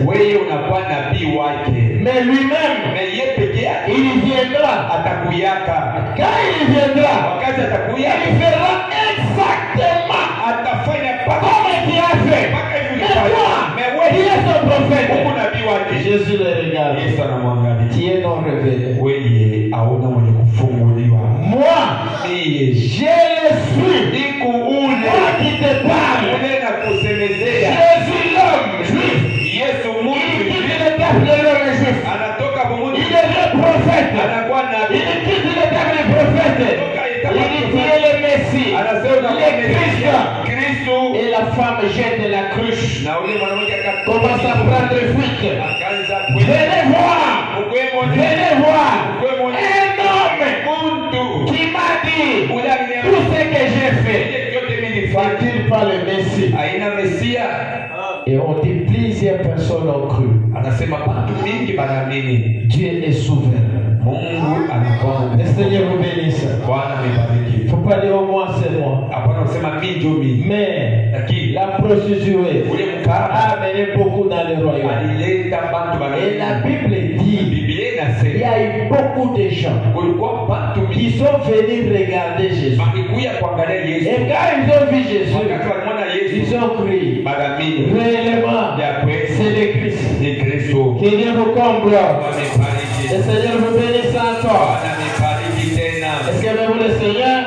Mais lui-même, il viendra. Quand il viendra, il fera exactement comme il a fait. Mais toi, il est son prophète. Jésus le regarde. Tu es non révélé. Moi, je le suis. Moi qui te parle. Jésus l'homme juif. Il quitte l'étape de l'homme juif. Il devient prophète. Il quitte l'étape du prophète. Il dit tu es le Messie. Il est Christ. Et la femme jette la cruche. Commence à prendre fuite. Venez voir. Venez voir. Un homme qui m'a dit tout ce que j'ai fait. N'est-il pas le Messie? Et on dit plusieurs personnes ont cru. Dieu est souverain. Le Seigneur vous bénisse. Il ne faut pas dire au moins c'est moi. Mais la prostituée a amené beaucoup dans le royaume. Et la Bible dit y a eu beaucoup de gens qui sont venus regarder Jésus. Et quand ils ont vu Jésus, ils ont crié. Réellement, c'est le Christ. Que Dieu vous comble. Le Seigneur vous bénisse encore. Est-ce que vous le Seigneur?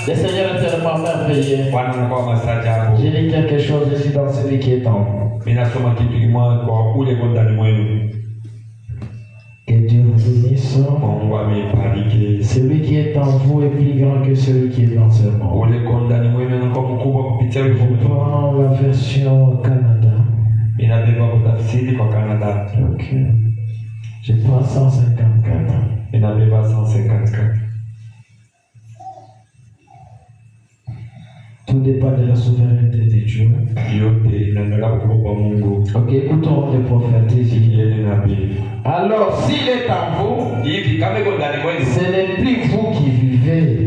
Le Seigneur est tellement merveilleux. J'ai dit quelque chose ici dans celui qui est en vous. Que Dieu vous bénisse. Celui qui est en vous est plus grand que celui qui est dans ce monde. Je prends la version Canada. Ok. Je prends 154. Tout dépend de la souveraineté de Dieu. Ok, écoutons le prophète ici. Alors, s'il est en vous, ce n'est plus vous qui vivez,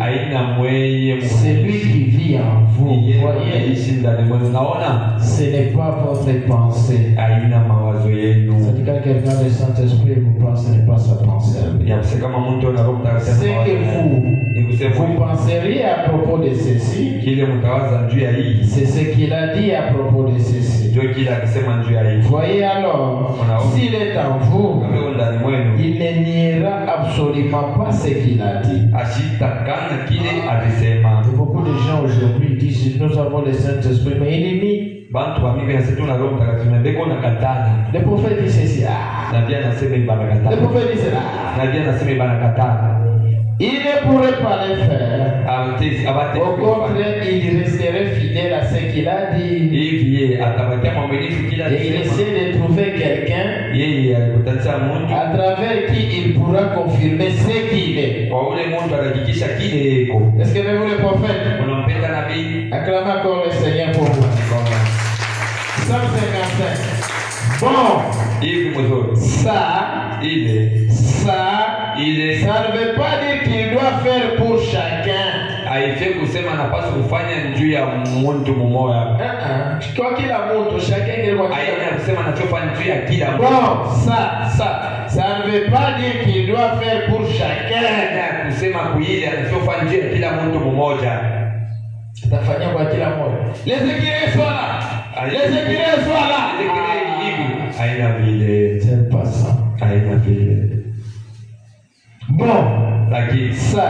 c'est lui qui vit en vous. Voyez, ce n'est pas votre pensée. C'est quand quelqu'un de Saint-Esprit vous pense, ce n'est pas sa pensée. C'est que vous penseriez à propos de ceci. C'est ce qu'il a dit à propos de ceci. Voyez alors, s'il est en vous, il ne niera absolument pas ce qu'il a dit. Beaucoup de gens aujourd'hui disent nous avons le Saint-Esprit, mais il nie. Le prophète dit ceci. Le prophète dit cela. Il ne pourrait pas le faire. Au contraire, il resterait fidèle à ce qu'il a dit. Et il essaie de trouver quelqu'un à travers qui il pourra confirmer ce qu'il est. Est-ce que vous le prophète? Acclamez encore le Seigneur pour vous. 155. Bon, ça ne veut pas dire qu'il doit faire pour chacun. Kwa kila mtu, chacun qui bon, ça ne veut pas dire qu'il doit faire pour chacun. Tafanya kwa kila mmoja. Les écrits soient là. Les écrits soient là. C'est pas ça. Bon, ça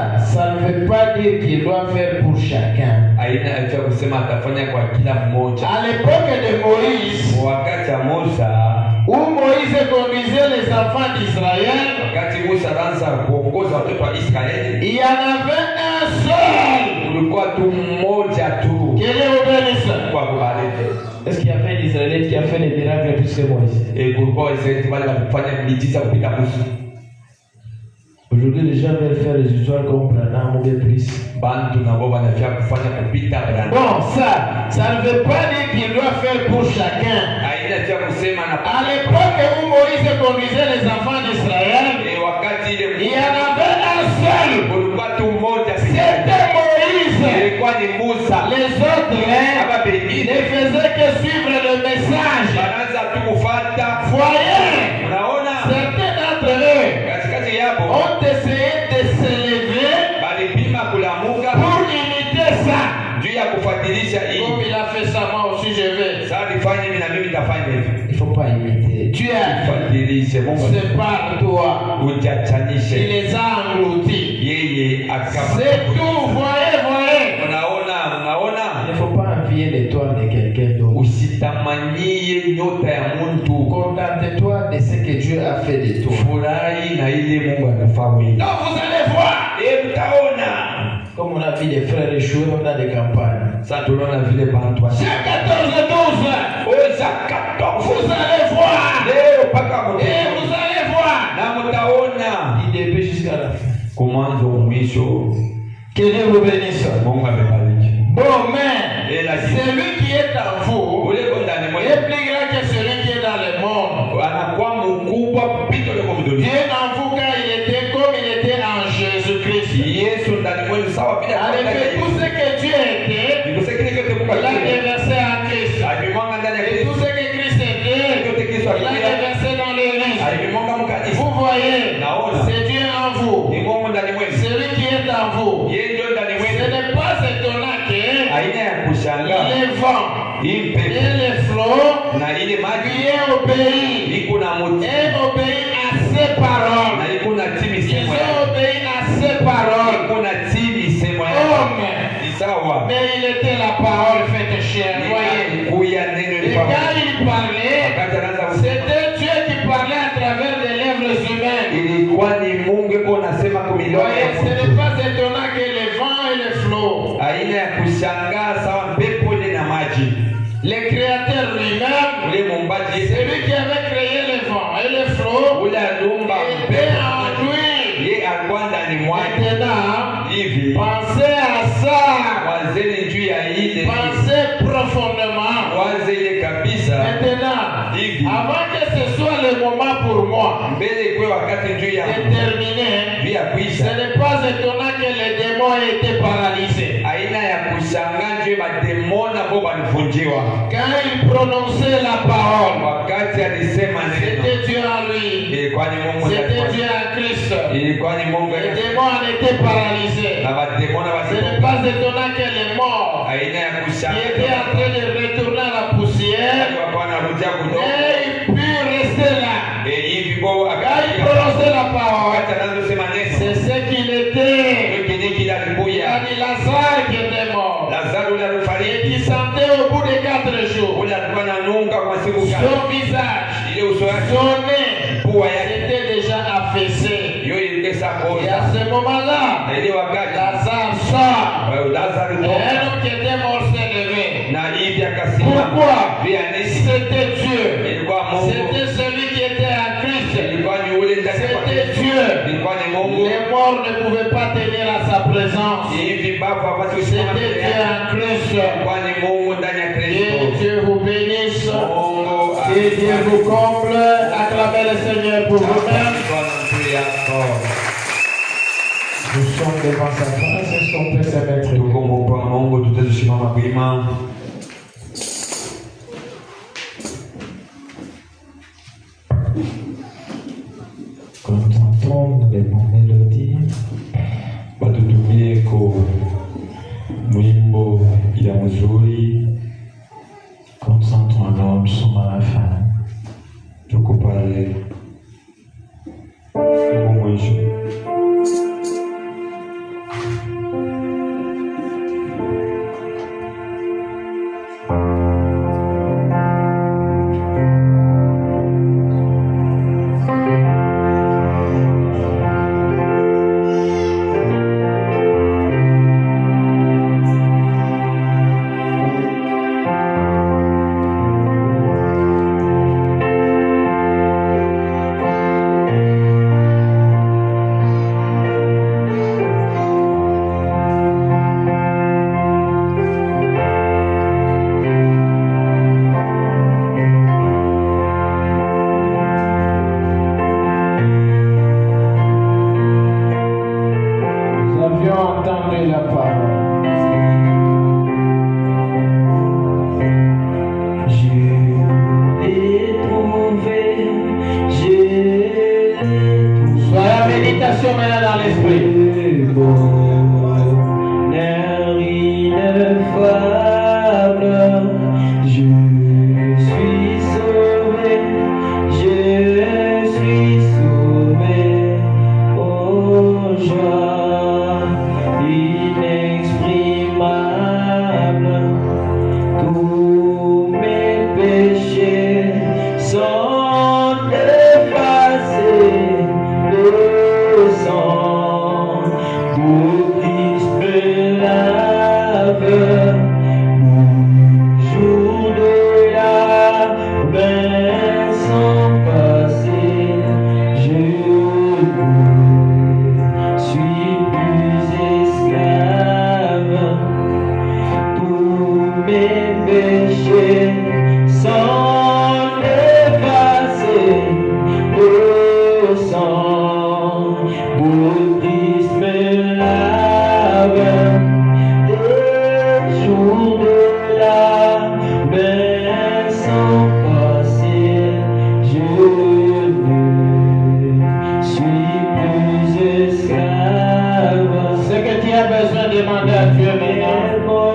ne veut pas dire qu'il doit faire pour chacun. À l'époque de Moïse, où Moïse conduisait les enfants d'Israël, il y en avait un seul. Quel est le bénisse? Est-ce qu'il y avait des Israélites qui a fait les miracles plus que Moïse? Aujourd'hui, les gens veulent faire des histoires comme Branham ou bien plus. Bon, ça ne veut pas dire qu'il doit faire pour chacun. À l'époque où Moïse conduisait les enfants d'Israël, il y en avait un seul. C'était Moïse. Les autres ne faisaient que suivre le message. Voyez, certains d'entre eux ont essayé de s'élever pour imiter ça. Comme il a fait ça, moi aussi je vais. Il ne faut pas imiter. Dieu c'est pas toi. Il les a engloutis. C'est tout. Voyez. Il ne faut pas envier l'étoile de quelqu'un d'autre. Contente-toi de ce que Dieu a fait de toi. Donc vous allez voir. Comme on a vu des frères échouer dans des campagnes. Jacques 14, 12. Vous allez voir. Et vous allez voir. Il dépêche jusqu'à la fin. Que Dieu vous bénisse. Bon, mais celui qui est en vous est plus grand que celui qui est dans le monde. Dieu en vous car il était comme il était en Jésus-Christ. En effet, tout ce que Dieu était, il a déversé en Christ. Et tout ce que Christ était, il a déversé dans l'Église. Vous voyez, et les flots na ile maji lui obéi iko na moto et obéi à ses paroles. na iko na timi Ils sema ont obéi à ses paroles. iko na timi sema Homme, sawa mais il était la parole faite chair. Voyez. kuya neno Et quand il parlait, wakati anaanza c'était Dieu qui parlait à travers des lèvres humaines. ilikuwa ni Mungu iko nasema kwa milioni Voyez, ce n'est pas étonnant que les vents et les flots, aina ya kushangaa sawa pepo na maji le créateur lui-même, ule muumbaji celui qui avait créé les vents et les flots, ule aliumba était en lui. ye alikuwa ndani mwake Maintenant, hivi pensez à ça. wazeni juu ya ile Pensez profondément. waze ile kabisa Maintenant, hivi avant que ce soit le moment pour moi mbele kwe wakati juu ya de terminer, juu ya ce kuisha n'est pas étonnant que les démons aient été paralysés. aina ya kushangaa juu ya mademona ambao walivunjiwa Quand il prononçait la parole, wakati alisema neno c'était Dieu en lui. ilikuwa ni Mungu C'était ndani Dieu mwake. en Christ. Ilikuwa ni Mungu Les ndani démons en étaient paralysés. na mademona Ce n'est wasipo pas étonnant que les morts aina ya qui étaient kushangaa en train de retourner à la poussière, walikuwa wanarudia kutoka aient pu rester là. hivi bo Quand il akati prononçait la parole, wakati anazosema neno c'est ce qu'il était. kile kile Il a alikuya dit Lazare qui était mort Lazaro ule et alifariki qui sentait au bout de 4 jours ule alikuwa ananunga kwa siku kadhaa son visage, ile uso wake son nez pua yake était déjà affaissé. hiyo ilikuwa Et koza à ce moment-là, na ile wakati Lazare sort. Lazaro Et un homme qui était mort s'est levé. na hivi akasimama Pourquoi? via nesi C'était Dieu. ilikuwa Mungu C'était celui qui était en Christ. ilikuwa ni ule ndani kwa C'était Dieu. ilikuwa ni Mungu Les morts ne pouvaient pas tenir à sa présence. hivi baba hapati kusimama C'était mbele Dieu yake en Christ. ilikuwa ni Mungu ndani ya Que Kristo Dieu vous bénisse. Mungu Que Dieu vous comble. Acclamez le Seigneur pour vous-même. Nous sommes devant sa face. Est-ce qu'on peut se mettre tuko kwa Mungu tutasimama wima Contemplons les bons mélodies. batutumie ko mwimbo ya mzuri Concentrons-nous, nous sommes à la fin. tuko pale tuko mwisho Nous avions entendu la parole. Sois la méditation maintenant dans l'esprit. Tous mes péchés sont effacés, le sang de Christ me lave. Le jour de la peine sont passés, je ne suis plus esclave. Tous mes péchés sont effacés, le sang de Christ me lave. Les jours de la peine sont passés, je ne suis plus esclave. Ce que tu as besoin de demander à Dieu maintenant,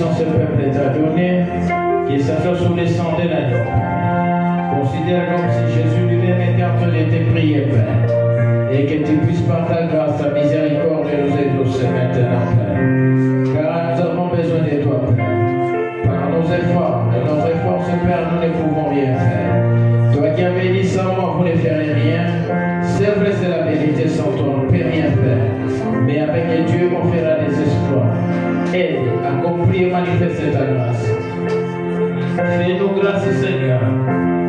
bénissant ce peuple est à donner, qu'il s'assoie sous les cendres de l'agneau. Considère comme si Jésus lui-même écartelait tes prières, Père, et que tu puisses par ta grâce, ta miséricorde nous exaucer maintenant, Père. Car nous avons besoin de toi, Père. Par nos efforts, de notre effort, Père, nous ne pouvons rien faire. Toi qui avais dit sans moi, vous ne ferez rien. C'est vrai, c'est la vérité, sans toi, on ne peut rien faire. Mais avec Dieu, on fera des exploits. Aide, accomplis et manifeste ta grâce. Fais-nous grâce, Seigneur,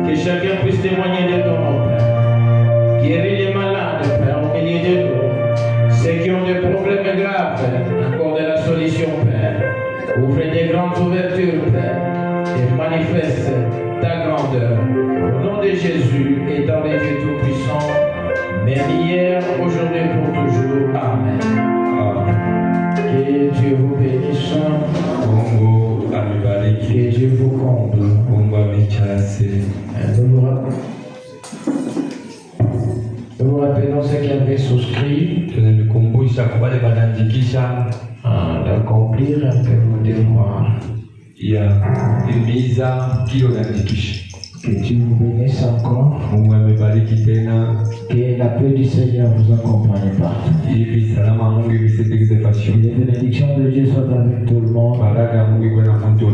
que chacun puisse témoigner de ton nom, Père. Guéris les malades, Père, au milieu de nous. Ceux qui ont des problèmes graves, Père, accorde la solution, Père. Ouvre des grandes ouvertures, Père, et manifeste ta grandeur. Au nom de Jésus, étant les Dieu Tout-Puissant, même hier, aujourd'hui, pour toujours. Amen. Que Dieu vous bénisse. Mungu amebariki. Que Dieu vous comble. Mungu amechase. Nous vous rappelons ceux qui avaient souscrit Tunanikumbusha kwa wale wanaandikisha d'accomplir un peu vos devoirs. ya timiza kile unaandikisha. Que Dieu vous bénisse encore. Mungu amebariki tena. Que la paix du Seigneur vous accompagne partout. Hivi salama Mungu ivisindikize passion. Que les bénédictions de Dieu soient avec tout le monde. Baraka ya Mungu iwe na mtu